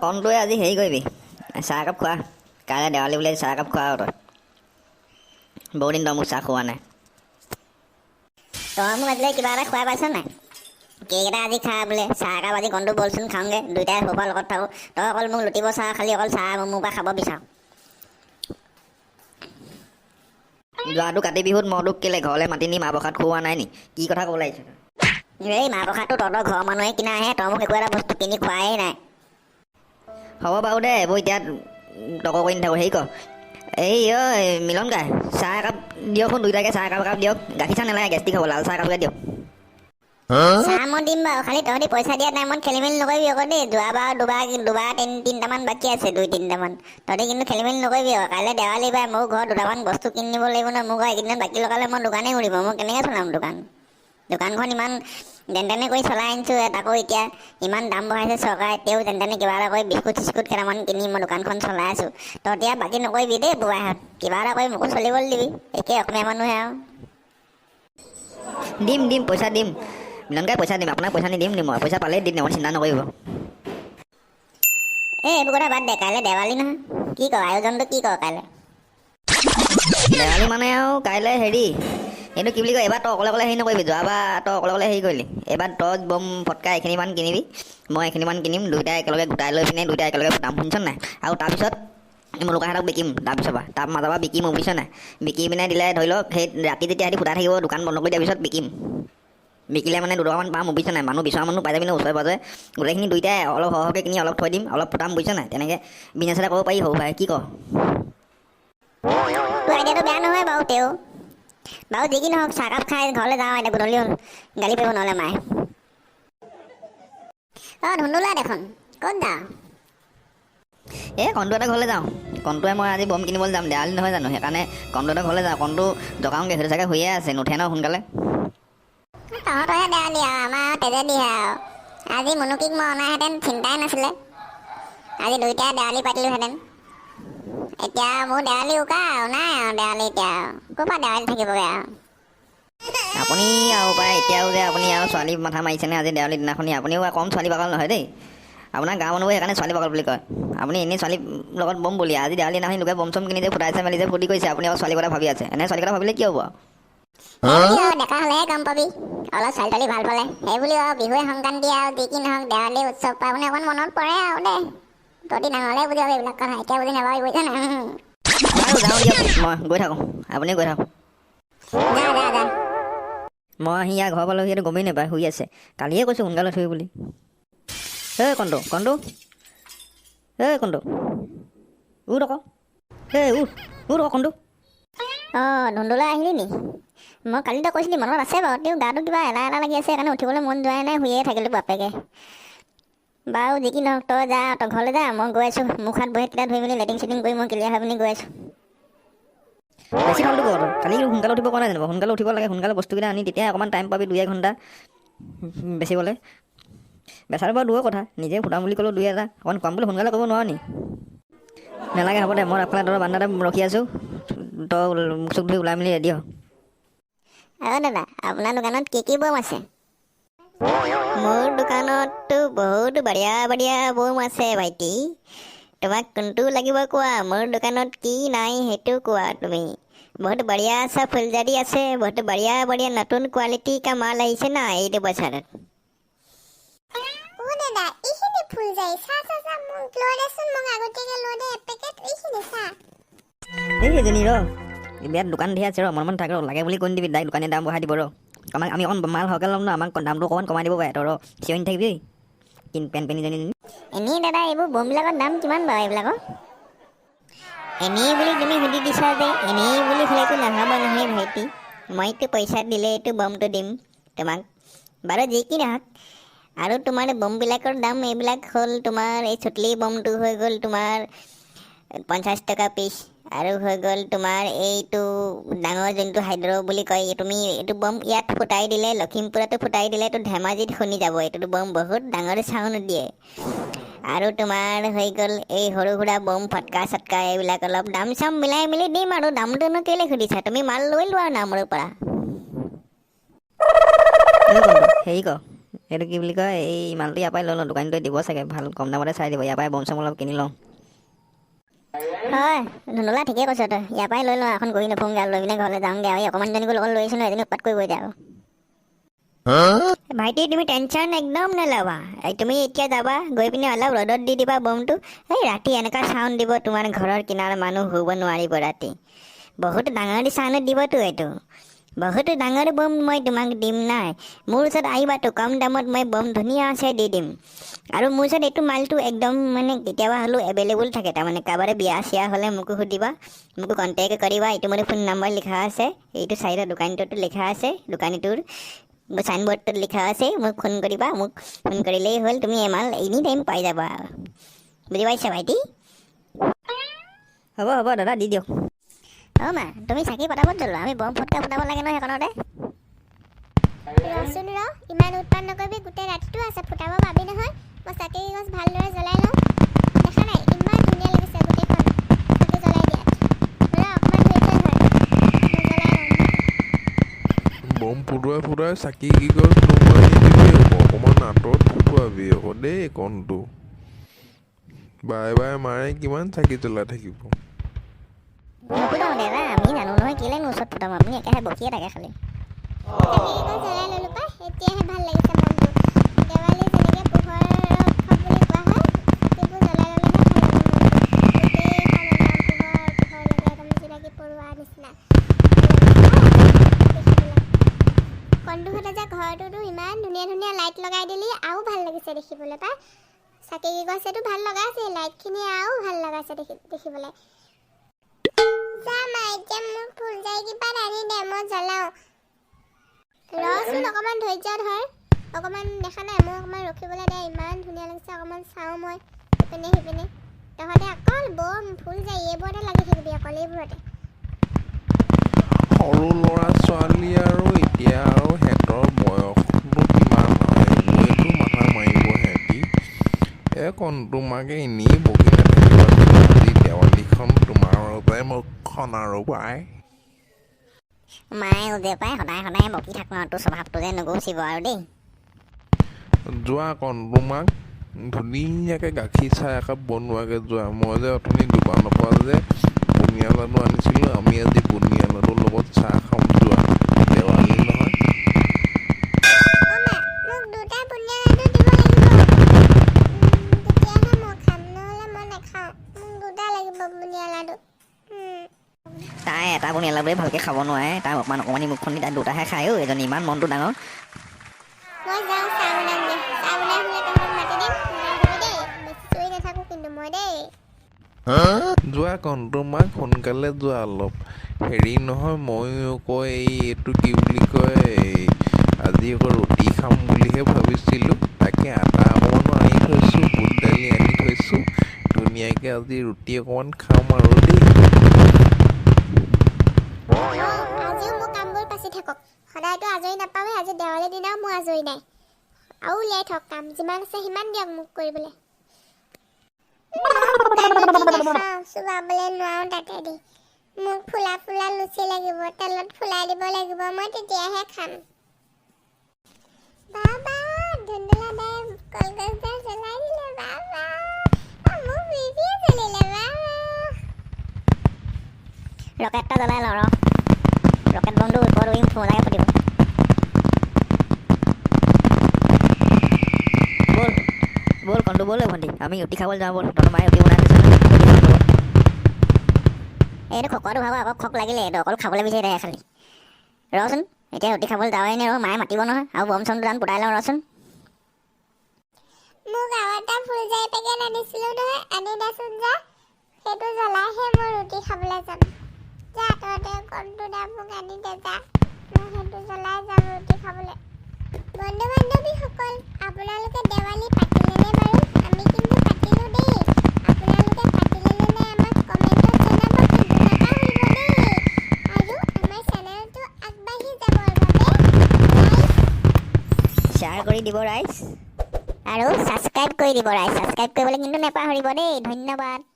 কণটোৱে আজি হেৰি কৰিবি চাহ একাপ খোৱা কাইলৈ দেৱালী বোলে চাহ একাপ খোৱা তই বহুত দিন তই মোক চাহ খোৱা নাই তই মোক আজিলৈ কিবা এটা খুৱাই পাইছ নাই কেক এটা আজি খা বোলে চাহ একাপ আজি কণটো বলচোন খাওঁগৈ দুইটাই সৰুৰ লগত থাকোঁ তই অকল মোক লুটিব চাহ খালি অকল চাহ মোৰ পৰা খাব বিচাৰ যোৱাটো কাতি বিহুত মই তোক কেলে ঘৰলৈ মাতি নি মাহ প্ৰসাদ খুওৱা নাই নি কি কথা ক'ব লাগিছে এই মাহ প্ৰসাদটো তহঁতৰ ঘৰৰ মানুহে কিনা আহে তই মোক একো এটা বস্তু কিনি খোৱাই নাই হ'ব বাৰু দে এইবোৰ এতিয়া তৰ্ক কৰি নাথাকোঁ হেৰি কৰ ঐ মিলন গাই চাহ একাপ দিয়কচোন দুইটাকে চাহ একাপ দিয়ক গাখীৰ চাহ নালাগে গেষ্টিক হ'ব লাল চাহ একাপকে দিয়ক চাহ মই দিম বাৰু খালি তহঁতি পইচা দিয়া টাইমত খেলি মেলি নকৰিবি আকৌ দেই যোৱাবাৰ দুবাৰ তিনিটামান বাকী আছে 2-3টামান তহঁতি কিন্তু খেলি মেলি নকৰিবি আকৌ কাইলৈ দেৱালী বাই মোৰ ঘৰত দুটামান বস্তু কিনি নিব লাগিব নহয় মোক এইকেইদিন বাকী লগালে মই দোকানেই ঘূৰিব মই কেনেকৈ চলাম দোকানখন ইমান যেন তেনে কৰি চলাই আনিছোঁ তাকো এতিয়া ইমান দাম বঢ়াইছে চৰকাৰে তেওঁ যেন তেনে কিবা এটা কৰি বিস্কুট চিস্কুট কেইটামান কিনি মই দোকানখন চলাই আছোঁ তহঁতি আৰু বাকী নকৰিবি দেই বুঢ়াহঁত কিবা এটা কৰি মোকো চলিবলৈ দিবি একে অসমীয়া মানুহে আৰু দিম পইচা দিম মিলন গাই পইচা দিম আপোনাক পইচা নিদিম নি মই পইচা পালেই দিম মই চিন্তা নকৰিব এইবোৰ কথা বাদ দে কাইলৈ দেৱালী নহয় কি কৰ আয়োজনটো কি কৰ কাইলৈ দেৱালী মানে আৰু কাইলৈ হেৰি এইটো কি বুলি কয় এবাৰ তই অকলে হেৰি নকৰিবি যোৱাবাৰ তই অকলে হেৰি কৰিলি এইবাৰ তই বম ফটকা এইখিনিমান কিনিবি মই এইখিনিমান কিনিম দুইটাই একেলগে গোটাই লৈ পিনে দুইটাই একেলগে ফুটাম শুনিছ নাই আৰু তাৰপিছত মই লুকাহঁতক বিকিম তাৰপিছৰ পৰা তাৰ মাজৰ পৰা বিকিম বুজিছ নাই বিকি পিনে দিলে ধৰি লওক সেই ৰাতি যেতিয়া সিহঁতি ফুটাই থাকিব দোকান বন্ধ কৰি দিয়াৰ পিছত বিকিম বিকিলে মানে 2 টকামান পাম বুজিছ নাই মানুহ বিচৰা মানুহ পাই যাবি ন ওচৰে পাজৰে গোটেইখিনি দুইটাই অলপ সৰহকৈ কিনি অলপ থৈ দিম অলপ ফুটাম বুজিছ নাই তেনেকৈ বিজনেছ এটা কৰিব পাৰি হ'ব পাৰে কি কৰ তোৰ আইডিয়াটো বেয়া নহয় বাৰু তেওঁ বাৰু যি কি নহওক চাহকাপ খাই ঘৰলৈ যাওঁ এতিয়া গধূলি হ'ল গালি পাৰিব নহ'লে মায়ে ধুন্দুলা দেখোন ক'ত যাওঁ কণটো এটা ঘৰলৈ যাওঁ কণটোৱে মই আজি বম কিনিবলৈ যাম দেৱালী নহয় জানো সেইকাৰণে কণটো এটা ঘৰলৈ যাওঁ কণটো জগাওঁগৈ সেইটো চাগে শুয়ে আছে নুঠে ন সোনকালে তহঁতৰহে দেৱালী আৰু আমাৰ তেজেদিহে আৰু আজি মুনুকিক মই অনাহেঁতেন চিন্তাই নাছিলে আজি দুইটাই দেৱালী পাতিলোহেঁতেন এতিয়া মোৰ দেৱালী উকা আৰু নাই আৰু দেৱালী এতিয়া ক'ৰ পৰা দেৱালী থাকিবগৈ আৰু আপুনি আৰু পায় এতিয়াও যে আপুনি আৰু ছোৱালী মাথা মাৰিছেনে আজি দেৱালী দিনাখনি আপুনিও কম ছোৱালী পাগল নহয় দেই আপোনাৰ গাঁৱৰ মানুহবোৰে সেইকাৰণে ছোৱালী পাগল বুলি কয় আপুনি এনেই ছোৱালীৰ লগত বম বুলি আজি দেৱালী দিনাখনি লোকে বম চম কিনি যে ফুটাইছে মেলি যে ফূৰ্তি কৰিছে আপুনি আৰু ছোৱালীৰ কথা ভাবি আছে এনে ছোৱালীৰ কথা ভাবিলে কি হ'ব ডেকা হ'লেহে গম পাবি অলপ ছোৱালী তোৱালী ভাল পালে সেইবুলি আৰু বিহুৱে সংক্ৰান্তি আৰু যি কি নহওক দেৱালী উৎসৱ পাৰ্বণে অকণ মনত পৰে আৰু দেই তহঁতি ডাঙৰলৈ বুজি পাবি এইবিলাক কথা এতিয়া বুজি নাপাবি বুজিছ নাই বাৰু যাওঁ দিয়ক মই গৈ থাকোঁ আপুনি গৈ থাকক যা মই আহি ইয়াৰ ঘৰ পালোঁ সিহঁতে গমেই নাপায় শুই আছে কালিয়ে কৈছোঁ সোনকালে উঠিবি বুলি কণটো উঠ আকৌ উঠ আকৌ কণটো ধুন্দুলা আহিলি নি মই কালি তই কৈছিলি মনত আছে বাৰু তেওঁ গাটো কিবা এলা লাগি আছে সেইকাৰণে উঠিবলৈ মন যোৱাই নাই শুয়ে থাকিলোঁ বাপেকে বাৰু যি কি নহওক তই যা তই ঘৰলৈ যা মই গৈ আছোঁ মুখ হাত ভৰি কেইটা ধুই মেলি লেটিং চেটিং কৰি মই ক্লিয়াৰ হৈ পিনি গৈ আছোঁ বেছি ভালটো কৰ কালি সোনকালে উঠিব কোৱা নাই জানো সোনকালে উঠিব লাগে সোনকালে বস্তুকেইটা আনি তেতিয়া অকণমান টাইম পাবি 2-1 ঘণ্টা বেচিবলৈ বেচাৰ বাৰু দূৰৰ কথা নিজে ফুটাম বুলি ক'লেও 2-1 অকণ কম বুলি সোনকালে ক'ব নোৱাৰ নি নালাগে হ'ব দে মই আগফালে তহঁতৰ বান্দাতে ৰখি আছোঁ তই মুখ চুখ ধুই ওলাই মেলি ৰেডি হ দাদা আপোনাৰ দোকানত কি বম আছে মোৰ দোকানততো বহুত বঢ়িয়া বম আছে ভাইটি তোমাক কোনটো লাগিব কোৱা মোৰ দোকানত কি নাই সেইটো কোৱা তুমি বহুত বঢ়িয়া सा ফুলজাৰি আছে বহুত বঢ়িয়া নতুন কোৱালিটি কা মাল আহিছে না এইটো বছৰত দাদা এইখিনি ফুলজাৰি চা মোক লৈ দেচোন মোক আগতীয়াকৈ লৈ দে এপেকেট এইখিনি চা এজনী বিয়াত দোকান ধেৰ আছে মন থাকে লাগে বুলি কৈ দিবি ডাইৰেক্ট দোকানী দাম বঢ়াই দিব আমাক আমি অকণ মাল সৰহকৈ ল'ম ন আমাক দামটো অকণমান কমাই দিব পাৰে তই চিঞৰি থাকিবি পেনজনী এনেই দাদা এইবোৰ বমবিলাকৰ দাম কিমান বাৰু এইবিলাকৰ এনেই বুলি তুমি সুধি দিছা যে এনেই বুলি হ'লেতো নহ'ব নহয় ভাইটি মইতো পইচা দিলে এইটো বমটো দিম তোমাক বাৰু যি কি নহওক আৰু তোমাৰ বমবিলাকৰ দাম এইবিলাক হ'ল তোমাৰ এই চুটলি বমটো হৈ গ'ল তোমাৰ 50 টকা পিচ আৰু হৈ গ'ল তোমাৰ এইটো ডাঙৰ যোনটো হাইড্ৰ বুলি কয় তুমি এইটো বম ইয়াত ফুটাই দিলে লখিমপুৰতো ফুটাই দিলে এইটো ধেমাজিত শুনি যাব এইটো বম বহুত ডাঙৰ চাউণ্ড দিয়ে আৰু তোমাৰ হৈ গ'ল এই সৰু সুৰা বম ফটকা চটকা এইবিলাক অলপ দাম চাম মিলাই মেলি দিম আৰু দামটোনো কেলৈ সুধিছা তুমি মাল লৈ লোৱা না মোৰ পৰা হেৰি কৰ এইটো কি বুলি কয় এই মালটো ইয়াৰ পৰাই লৈ লওঁ দোকানীটোৱে দিব চাগে ভাল কম দামতে চাই দিব ইয়াৰ পৰাই বম চম অলপ কিনি লওঁ হয় ধুনুলা ঠিকেই কৈছ তই ইয়াৰ পৰাই লৈ লওঁ এখন গৈ নুফুংগে লৈ পিনে ঘৰলৈ যাওঁগে আৰু অকণমানজনীকো লগত লৈ আহিছোঁ এজনী উৎপাত কৰিব এতিয়া ভাইটি তুমি টেনশ্যন একদম নল'বা তুমি এতিয়া যাবা গৈ পিনে অলপ ৰ'দত দি দিবা বমটো এই ৰাতি এনেকুৱা চাউণ্ড দিব তোমাৰ ঘৰৰ কিনাৰৰ মানুহ শুব নোৱাৰিব ৰাতি বহুত ডাঙৰ চাউণ্ডত দিবতো এইটো বহুত ডাঙৰ বম মই তোমাক দিম নাই মোৰ ওচৰত আহিবাতো কম দামত মই বম ধুনীয়াকৈ দি দিম আৰু মোৰ ওচৰত এইটো মালটো একদম মানে কেতিয়াবা হ'লেও এভেইলেবল থাকে তাৰমানে কাৰোবাৰে বিয়া চিয়া হ'লে মোকো সুধিবা মোকো কণ্টেক্ট কৰিবা এইটো মোৰ ফোন নম্বৰ লিখা আছে এইটো চাইডৰ দোকানীটোতো লিখা আছে দোকানীটোৰ চাইনবোৰ্ডটোত লিখা আছে মোক ফোন কৰিবা মোক ফোন কৰিলেই হ'ল তুমি এমাল এনি টাইম পাই যাবা বুজি পাইছা ভাইটি হ'ব হ'ব দাদা দি দিয়ক অঁ মা তুমি চাকি পটাপত জ্বলোৱা আমি বম ফটকা ফুটাব লাগে নহয় সেইখনতে ৰচোন ইমান উৎপাত নকৰিবি গোটেই ৰাতিটো আছে ফুটাব পাবি নহয় মই চাকি গছ ভালদৰে জ্বলাই লওঁ দেখা নাই ইমান ধুনীয়া লাগিছে গোটেইখন চাকি জ্বলাই দিয়াত অকণমান ধৈৰ্য ধৰ মই জ্বলাই লওঁ বম ফুটাই চাকি কি গছ নুমাই নিদিবি আকৌ অকণমান আঁতৰত ফুটুৱাবি আকৌ দেই কণটো বাৰে বাৰে মাৰে কিমান চাকি জ্বলাই থাকিব নুফুটাওঁ দাদা আমি জানো নহয় কেলৈ মোৰ ওচৰত ফুটাম আপুনি একেহে বকিয়ে থাকে খালি চাকি গছ জ্বলাই ল'লোঁ পাই এতিয়াহে ভাল লাগিছে মনটো দেৱালী যেনেকৈ পোহৰৰ উৎসৱ বুলি কোৱা হয় চাকিবোৰ জ্বলাই ল'লেহে ভাল লাগে মনটো গোটেইখন একদম পোহৰ লগা একদম জিলাকি পৰুৱা নিচিনা কণটোহঁতে যে ঘৰটোতো ইমান ধুনীয়া ধুনীয়া লাইট লগাই দিলি আৰু ভাল লাগিছে দেখিবলৈ পাই চাকি গছেতো ভাল লগাইছে লাইটখিনি আৰু ভাল লগাইছে দেখিবলৈ যাম এতিয়া মোক ফুলজাৰি কিবা আনি দে মই জ্বলাওঁ ৰচোন অকণমান ধৈৰ্য ধৰ অকণমান দেখা নাই মই অকণমান ৰখিবলৈ দে ইমান ধুনীয়া লাগিছে অকণমান চাওঁ মই সিপিনে সিপিনে তহঁতে অকল বম ফুলজাৰি এইবোৰতে লাগি থাকিবি অকল এইবোৰতে সৰু ল'ৰা ছোৱালী আৰু এতিয়া আৰু সিহঁতৰ বয়সটো কিমান হয় এইবোৰেতো মাথা মাৰিব সিহঁতি কণটো মাকে এনেই বকি নাথাকিবা আজি দেৱালীখন তোমাৰ পৰাই মুখখন আৰু পায় মায়ে উদে পাই সদায় সদায় বকি থাকোঁ আৰু তোৰ স্বভাৱটো যে নুগুচিব আৰু দেই যোৱা কণটো মাক ধুনীয়াকৈ গাখীৰ চাহ একাপ বনোৱাকৈ যোৱা মই যে অথনি দোকানৰ পৰা যে বুনিয়া লাডু আনিছিলোঁ আমি আজি বুনিয়া লাডুৰ লগত চাহ খাম যোৱা দেৱালী নহয় মোক দুটা বুনিয়া লাডু দিব লাগিব তেতিয়াহে মই খাম নহ'লে মই নাখাওঁ মোক দুটা লাগিব বুনিয়া লাডু তাই এটা বনিয়া লাডুৱে ভালকৈ খাব নোৱাৰে তাই অকণমান অকণমানি মুখখন তাই দুটাহে খায় এজনী ইমান মনটো ডাঙৰ মই যাওঁ চাহ বনামগৈ চাহ বনাই হ'লে তহঁতক মাতি দিম বনাই দিবি দেই বেছি চুই নাথাকোঁ কিন্তু মই দেই যোৱা কণটো মাক সোনকালে যোৱা অলপ হেৰি নহয় ময়ো আকৌ এইটো কি বুলি কয় আজি আকৌ ৰুটি খাম বুলিহে ভাবিছিলোঁ তাকে আটা অকণমানো আনি থৈছোঁ বুট দালি আনি থৈছোঁ ধুনীয়াকৈ আজি ৰুটি অকণমান খাম আৰু দেই আজিও মোৰ কামবোৰ পাচি থাকক সদায়তো আজৰি নাপাওঁৱেই আজি দেৱালীৰ দিনাও মোৰ আজৰি নাই আৰু উলিয়াই থওক কাম যিমান আছে সিমান দিয়ক মোক কৰিবলৈ চুবাবলৈ নোৱাৰোঁ তাতে দি মোক ফুলা ফুলা লুচি লাগিব তেলত ফুলাই দিব লাগিব মই তেতিয়াহে খাম বাবা ধুন্দুলা দাই কলগছডাল জ্বলাই দিলে বাবা মোক বিবিয়ে জ্বলিলে বাবা ৰকেটটা জ্বলাই লওঁ ৰকেট বমটো ওপৰত উৰিম ফোনাকৈ ফুটিব ব'ল ব'ল কণটো ব'ল ভণ্টি আমি ৰুটি খাবলৈ যাওঁ ব'ল তহঁতৰ মায়ে ৰুটি বনাই দিছে এইটো খকোৱাটো ভাগৰ আকৌ খক লাগিলে এইটো অকল খাবলৈ বিচাৰি থাকে খালি ৰচোন এতিয়া ৰুটি খাবলৈ যাওঁৱেই নে মায়ে মাতিব নহয় আৰু বম চমটো দান ফুটাই লওঁ ৰচোন মোক আৰু এটা ফুলজাৰি পেকেট আনিছিলোঁ নহয় আনি দেচোন যা সেইটো জ্বলাইহে মই ৰুটি খাবলৈ যাম যা তহঁতে কণটো দা মোক আনি দে যা মই সেইটো জ্বলাই যাম ৰুটি খাবলৈ বন্ধু বান্ধৱীসকল আপোনালোকে দেৱালী পাতিলেনে বাৰু আমি কিন্তু পাতিলোঁ দেই আপোনালোকে পাতিলেনে নাই আমাক কমেণ্টত জনাব কিন্তু নাপাহৰিব দেই আৰু আমাৰ চেনেলটো আগবাঢ়ি যাবৰ বাবে শ্বেয়াৰ কৰি দিব ৰাইজ আৰু ছাবস্ক্ৰাইব কৰি দিব ৰাইজ ছাবস্ক্ৰাইব কৰিবলৈ কিন্তু নাপাহৰিব দেই ধন্যবাদ